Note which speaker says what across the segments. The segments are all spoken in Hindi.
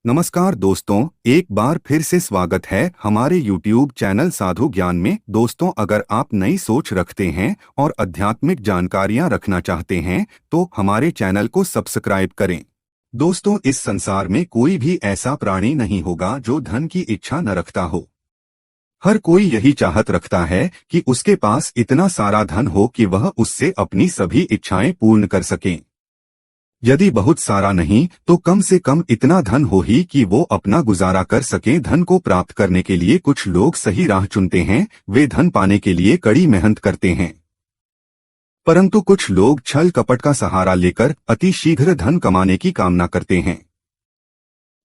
Speaker 1: नमस्कार दोस्तों, एक बार फिर से स्वागत है हमारे YouTube चैनल साधु ज्ञान में। दोस्तों, अगर आप नई सोच रखते हैं और आध्यात्मिक जानकारियां रखना चाहते हैं तो हमारे चैनल को सब्सक्राइब करें। दोस्तों, इस संसार में कोई भी ऐसा प्राणी नहीं होगा जो धन की इच्छा न रखता हो। हर कोई यही चाहत रखता है कि उसके पास इतना सारा धन हो कि वह उससे अपनी सभी इच्छाएं पूर्ण कर सकें। यदि बहुत सारा नहीं तो कम से कम इतना धन हो ही कि वो अपना गुजारा कर सकें। धन को प्राप्त करने के लिए कुछ लोग सही राह चुनते हैं, वे धन पाने के लिए कड़ी मेहनत करते हैं। परंतु कुछ लोग छल कपट का सहारा लेकर अति शीघ्र धन कमाने की कामना करते हैं।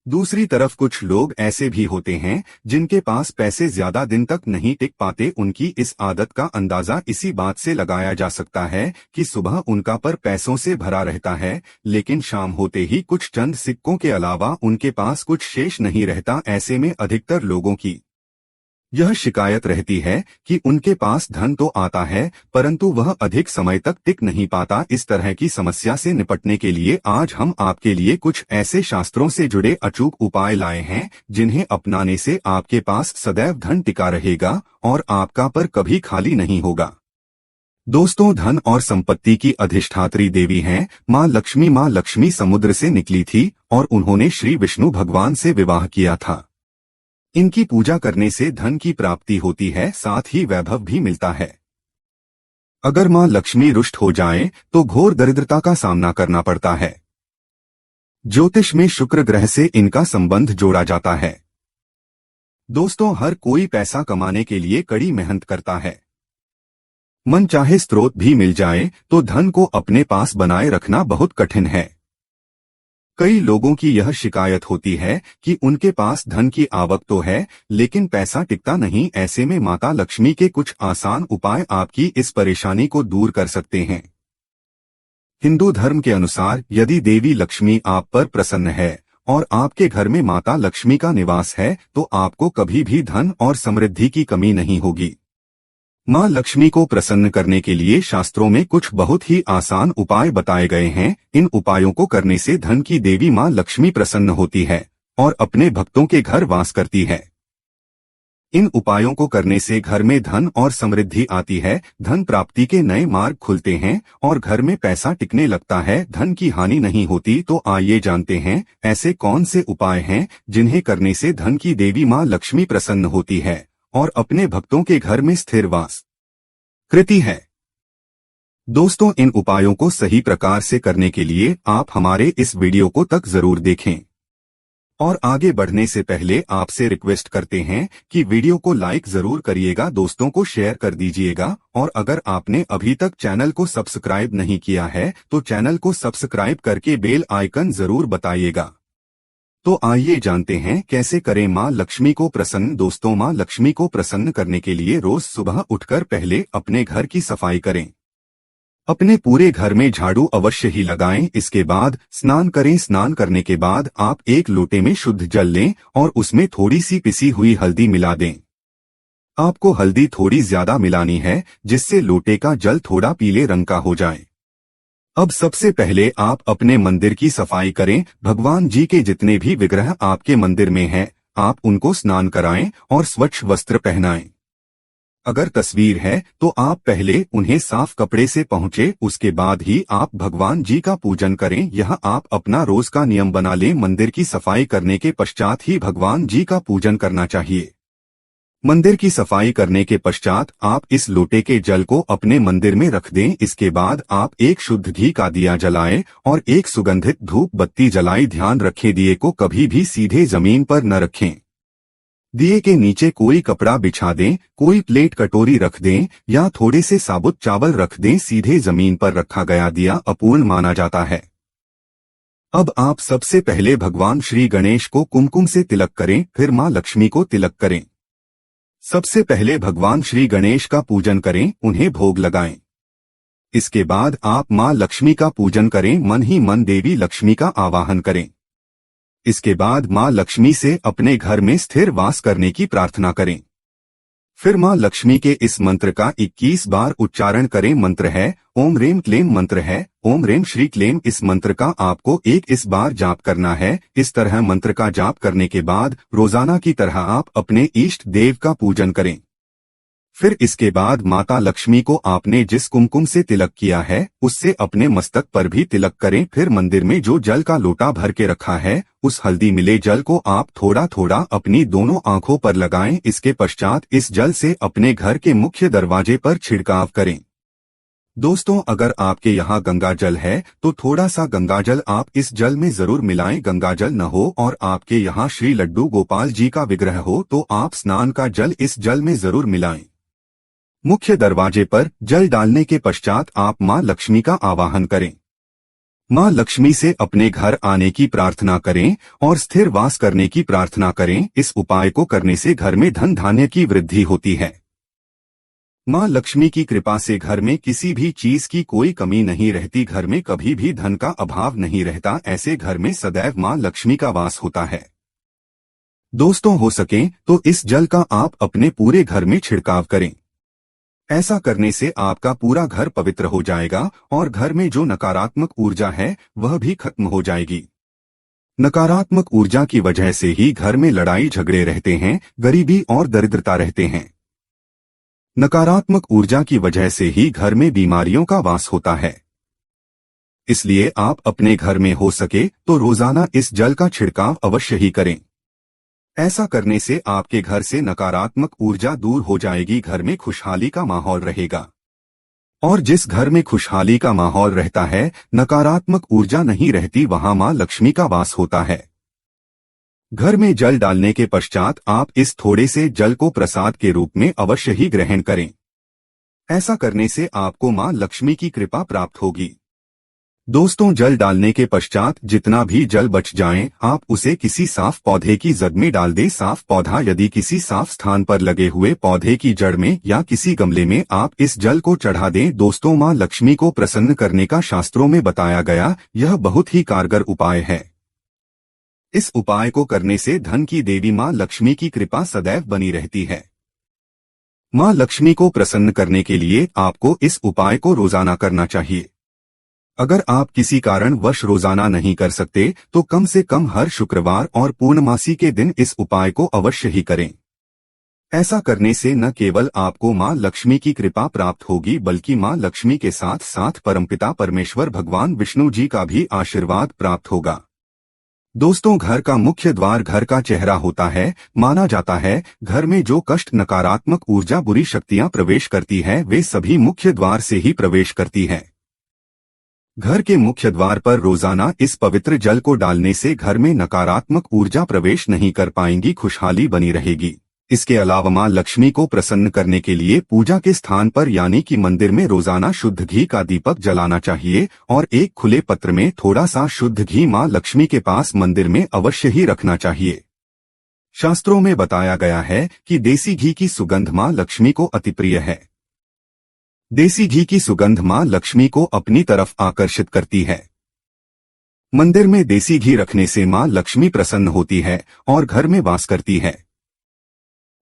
Speaker 1: दूसरी तरफ कुछ लोग ऐसे भी होते हैं जिनके पास पैसे ज्यादा दिन तक नहीं टिक पाते। उनकी इस आदत का अंदाजा इसी बात से लगाया जा सकता है कि सुबह उनका पर पैसों से भरा रहता है, लेकिन शाम होते ही कुछ चंद सिक्कों के अलावा उनके पास कुछ शेष नहीं रहता। ऐसे में अधिकतर लोगों की यह शिकायत रहती है कि उनके पास धन तो आता है परंतु वह अधिक समय तक टिक नहीं पाता। इस तरह की समस्या से निपटने के लिए आज हम आपके लिए कुछ ऐसे शास्त्रों से जुड़े अचूक उपाय लाए हैं जिन्हें अपनाने से आपके पास सदैव धन टिका रहेगा और आपका पर कभी खाली नहीं होगा। दोस्तों, धन और संपत्ति की अधिष्ठात्री देवी हैं माँ लक्ष्मी। माँ लक्ष्मी समुद्र से निकली थी और उन्होंने श्री विष्णु भगवान से विवाह किया था। इनकी पूजा करने से धन की प्राप्ति होती है, साथ ही वैभव भी मिलता है। अगर मां लक्ष्मी रुष्ट हो जाएं तो घोर दरिद्रता का सामना करना पड़ता है। ज्योतिष में शुक्र ग्रह से इनका संबंध जोड़ा जाता है। दोस्तों, हर कोई पैसा कमाने के लिए कड़ी मेहनत करता है। मन चाहे स्रोत भी मिल जाए तो धन को अपने पास बनाए रखना बहुत कठिन है। कई लोगों की यह शिकायत होती है कि उनके पास धन की आवक तो है लेकिन पैसा टिकता नहीं। ऐसे में माता लक्ष्मी के कुछ आसान उपाय आपकी इस परेशानी को दूर कर सकते हैं। हिंदू धर्म के अनुसार यदि देवी लक्ष्मी आप पर प्रसन्न है और आपके घर में माता लक्ष्मी का निवास है तो आपको कभी भी धन और समृद्धि की कमी नहीं होगी। माँ लक्ष्मी को प्रसन्न करने के लिए शास्त्रों में कुछ बहुत ही आसान उपाय बताए गए हैं। इन उपायों को करने से धन की देवी माँ लक्ष्मी प्रसन्न होती है और अपने भक्तों के घर वास करती है। इन उपायों को करने से घर में धन और समृद्धि आती है, धन प्राप्ति के नए मार्ग खुलते हैं और घर में पैसा टिकने लगता है, धन की हानि नहीं होती। तो आइए जानते हैं ऐसे कौन से उपाय हैं जिन्हें करने से धन की देवी माँ लक्ष्मी प्रसन्न होती है और अपने भक्तों के घर में स्थिर वास करती है। दोस्तों, इन उपायों को सही प्रकार से करने के लिए आप हमारे इस वीडियो को तक जरूर देखें और आगे बढ़ने से पहले आपसे रिक्वेस्ट करते हैं कि वीडियो को लाइक जरूर करिएगा, दोस्तों को शेयर कर दीजिएगा और अगर आपने अभी तक चैनल को सब्सक्राइब नहीं किया है तो चैनल को सब्सक्राइब करके बेल आइकन जरूर बताइएगा। तो आइए जानते हैं कैसे करें माँ लक्ष्मी को प्रसन्न। दोस्तों, माँ लक्ष्मी को प्रसन्न करने के लिए रोज सुबह उठकर पहले अपने घर की सफाई करें। अपने पूरे घर में झाड़ू अवश्य ही लगाएं। इसके बाद स्नान करें। स्नान करने के बाद आप एक लोटे में शुद्ध जल लें और उसमें थोड़ी सी पिसी हुई हल्दी मिला दें। आपको हल्दी थोड़ी ज्यादा मिलानी है जिससे लोटे का जल थोड़ा पीले रंग का हो जाए। अब सबसे पहले आप अपने मंदिर की सफाई करें। भगवान जी के जितने भी विग्रह आपके मंदिर में हैं, आप उनको स्नान कराएं और स्वच्छ वस्त्र पहनाएं। अगर तस्वीर है तो आप पहले उन्हें साफ कपड़े से पोंछें, उसके बाद ही आप भगवान जी का पूजन करें। यह आप अपना रोज का नियम बना लें। मंदिर की सफाई करने के पश्चात ही भगवान जी का पूजन करना चाहिए। मंदिर की सफाई करने के पश्चात आप इस लोटे के जल को अपने मंदिर में रख दें। इसके बाद आप एक शुद्ध घी का दिया जलाएं और एक सुगंधित धूप बत्ती जलाई। ध्यान रखें, दिए को कभी भी सीधे जमीन पर न रखें। दिए के नीचे कोई कपड़ा बिछा दें, कोई प्लेट कटोरी रख दें या थोड़े से साबुत चावल रख दें। सीधे जमीन पर रखा गया दिया अपूर्ण माना जाता है। अब आप सबसे पहले भगवान श्री गणेश को कुमकुम से तिलक करें, फिर माँ लक्ष्मी को तिलक करें। सबसे पहले भगवान श्री गणेश का पूजन करें, उन्हें भोग लगाएं। इसके बाद आप माँ लक्ष्मी का पूजन करें, मन ही मन देवी लक्ष्मी का आवाहन करें। इसके बाद माँ लक्ष्मी से अपने घर में स्थिर वास करने की प्रार्थना करें। फिर माँ लक्ष्मी के इस मंत्र का 21 बार उच्चारण करें। मंत्र है ओम रेम क्लेम। मंत्र है ओम रेम श्री क्लेम। इस मंत्र का आपको 21 बार जाप करना है। इस तरह मंत्र का जाप करने के बाद रोजाना की तरह आप अपने इष्ट देव का पूजन करें। फिर इसके बाद माता लक्ष्मी को आपने जिस कुमकुम से तिलक किया है उससे अपने मस्तक पर भी तिलक करें। फिर मंदिर में जो जल का लोटा भर के रखा है उस हल्दी मिले जल को आप थोड़ा थोड़ा अपनी दोनों आंखों पर लगाएं। इसके पश्चात इस जल से अपने घर के मुख्य दरवाजे पर छिड़काव करें। दोस्तों, अगर आपके यहाँ गंगा जल है तो थोड़ा सा गंगा जल आप इस जल में जरूर मिलाएं। गंगा जल न हो और आपके यहाँ श्री लड्डू गोपाल जी का विग्रह हो तो आप स्नान का जल इस जल में जरूर मिलाएं। मुख्य दरवाजे पर जल डालने के पश्चात आप मां लक्ष्मी का आवाहन करें। मां लक्ष्मी से अपने घर आने की प्रार्थना करें और स्थिर वास करने की प्रार्थना करें। इस उपाय को करने से घर में धन धान्य की वृद्धि होती है। मां लक्ष्मी की कृपा से घर में किसी भी चीज की कोई कमी नहीं रहती। घर में कभी भी धन का अभाव नहीं रहता। ऐसे घर में सदैव मां लक्ष्मी का वास होता है। दोस्तों, हो सके तो इस जल का आप अपने पूरे घर में छिड़काव करें। ऐसा करने से आपका पूरा घर पवित्र हो जाएगा और घर में जो नकारात्मक ऊर्जा है वह भी खत्म हो जाएगी। नकारात्मक ऊर्जा की वजह से ही घर में लड़ाई झगड़े रहते हैं, गरीबी और दरिद्रता रहते हैं। नकारात्मक ऊर्जा की वजह से ही घर में बीमारियों का वास होता है। इसलिए आप अपने घर में हो सके तो रोजाना इस जल का छिड़काव अवश्य ही करें। ऐसा करने से आपके घर से नकारात्मक ऊर्जा दूर हो जाएगी। घर में खुशहाली का माहौल रहेगा और जिस घर में खुशहाली का माहौल रहता है, नकारात्मक ऊर्जा नहीं रहती, वहां मां लक्ष्मी का वास होता है। घर में जल डालने के पश्चात आप इस थोड़े से जल को प्रसाद के रूप में अवश्य ही ग्रहण करें। ऐसा करने से आपको मां लक्ष्मी की कृपा प्राप्त होगी। दोस्तों, जल डालने के पश्चात जितना भी जल बच जाए आप उसे किसी साफ पौधे की जड़ में डाल दें। साफ पौधा यदि किसी साफ स्थान पर लगे हुए पौधे की जड़ में या किसी गमले में आप इस जल को चढ़ा दें। दोस्तों, मां लक्ष्मी को प्रसन्न करने का शास्त्रों में बताया गया यह बहुत ही कारगर उपाय है। इस उपाय को करने से धन की देवी मां लक्ष्मी की कृपा सदैव बनी रहती है। मां लक्ष्मी को प्रसन्न करने के लिए आपको इस उपाय को रोजाना करना चाहिए। अगर आप किसी कारणवश रोजाना नहीं कर सकते तो कम से कम हर शुक्रवार और पूर्णमासी के दिन इस उपाय को अवश्य ही करें। ऐसा करने से न केवल आपको मां लक्ष्मी की कृपा प्राप्त होगी बल्कि मां लक्ष्मी के साथ साथ परमपिता परमेश्वर भगवान विष्णु जी का भी आशीर्वाद प्राप्त होगा। दोस्तों, घर का मुख्य द्वार घर का चेहरा होता है। माना जाता है घर में जो कष्ट, नकारात्मक ऊर्जा, बुरी शक्तियां प्रवेश करती है वे सभी मुख्य द्वार से ही प्रवेश करती है। घर के मुख्य द्वार पर रोजाना इस पवित्र जल को डालने से घर में नकारात्मक ऊर्जा प्रवेश नहीं कर पाएंगी, खुशहाली बनी रहेगी। इसके अलावा मां लक्ष्मी को प्रसन्न करने के लिए पूजा के स्थान पर यानी कि मंदिर में रोजाना शुद्ध घी का दीपक जलाना चाहिए और एक खुले पत्र में थोड़ा सा शुद्ध घी मां लक्ष्मी के पास मंदिर में अवश्य ही रखना चाहिए। शास्त्रों में बताया गया है कि देसी घी की सुगंध मां लक्ष्मी को अति प्रिय है। देसी घी की सुगंध मां लक्ष्मी को अपनी तरफ आकर्षित करती है। मंदिर में देसी घी रखने से मां लक्ष्मी प्रसन्न होती है और घर में वास करती है।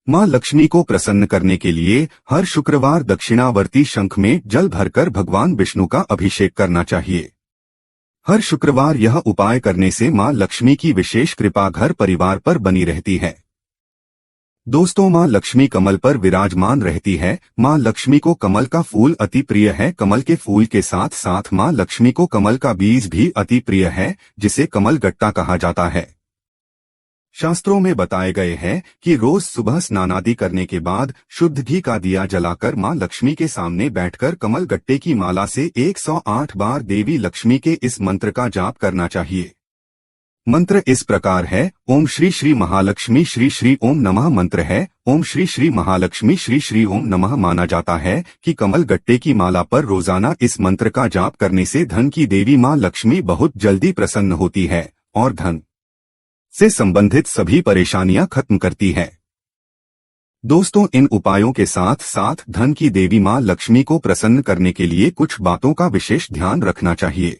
Speaker 1: मां लक्ष्मी को प्रसन्न करने के लिए हर शुक्रवार दक्षिणावर्ती शंख में जल भरकर भगवान विष्णु का अभिषेक करना चाहिए। हर शुक्रवार यह उपाय करने से मां लक्ष्मी की विशेष कृपा घर परिवार पर बनी रहती है। दोस्तों, मां लक्ष्मी कमल पर विराजमान रहती है। मां लक्ष्मी को कमल का फूल अति प्रिय है। कमल के फूल के साथ साथ मां लक्ष्मी को कमल का बीज भी अति प्रिय है, जिसे कमल गट्टा कहा जाता है। शास्त्रों में बताए गए हैं कि रोज सुबह स्नानादि करने के बाद शुद्ध घी का दिया जलाकर मां लक्ष्मी के सामने बैठकर कमल गट्टे की माला से 108 बार देवी लक्ष्मी के इस मंत्र का जाप करना चाहिए। मंत्र इस प्रकार है, ओम श्री श्री महालक्ष्मी श्री श्री ओम नमः। मंत्र है ओम श्री श्री महालक्ष्मी श्री श्री ओम नमः। माना जाता है कि कमल गट्टे की माला पर रोजाना इस मंत्र का जाप करने से धन की देवी मां लक्ष्मी बहुत जल्दी प्रसन्न होती है और धन से संबंधित सभी परेशानियां खत्म करती है। दोस्तों, इन उपायों के साथ साथ धन की देवी मां लक्ष्मी को प्रसन्न करने के लिए कुछ बातों का विशेष ध्यान रखना चाहिए।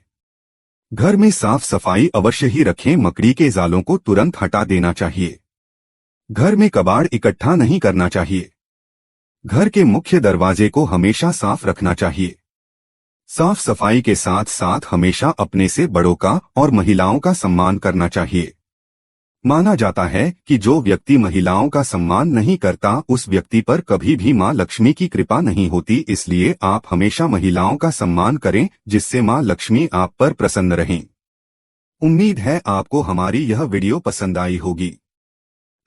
Speaker 1: घर में साफ सफाई अवश्य ही रखें। मकड़ी के जालों को तुरंत हटा देना चाहिए। घर में कबाड़ इकट्ठा नहीं करना चाहिए। घर के मुख्य दरवाजे को हमेशा साफ रखना चाहिए। साफ सफाई के साथ साथ हमेशा अपने से बड़ों का और महिलाओं का सम्मान करना चाहिए। माना जाता है कि जो व्यक्ति महिलाओं का सम्मान नहीं करता उस व्यक्ति पर कभी भी मां लक्ष्मी की कृपा नहीं होती, इसलिए आप हमेशा महिलाओं का सम्मान करें जिससे मां लक्ष्मी आप पर प्रसन्न रहें। उम्मीद है आपको हमारी यह वीडियो पसंद आई होगी।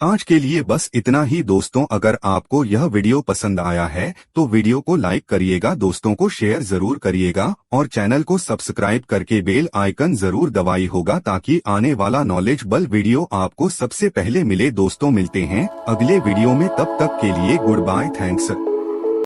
Speaker 1: आज के लिए बस इतना ही दोस्तों। अगर आपको यह वीडियो पसंद आया है तो वीडियो को लाइक करिएगा, दोस्तों को शेयर जरूर करिएगा और चैनल को सब्सक्राइब करके बेल आइकन जरूर दबाई होगा ताकि आने वाला नॉलेजेबल वीडियो आपको सबसे पहले मिले। दोस्तों मिलते हैं अगले वीडियो में, तब तक के लिए गुड बाय, थैंक्स।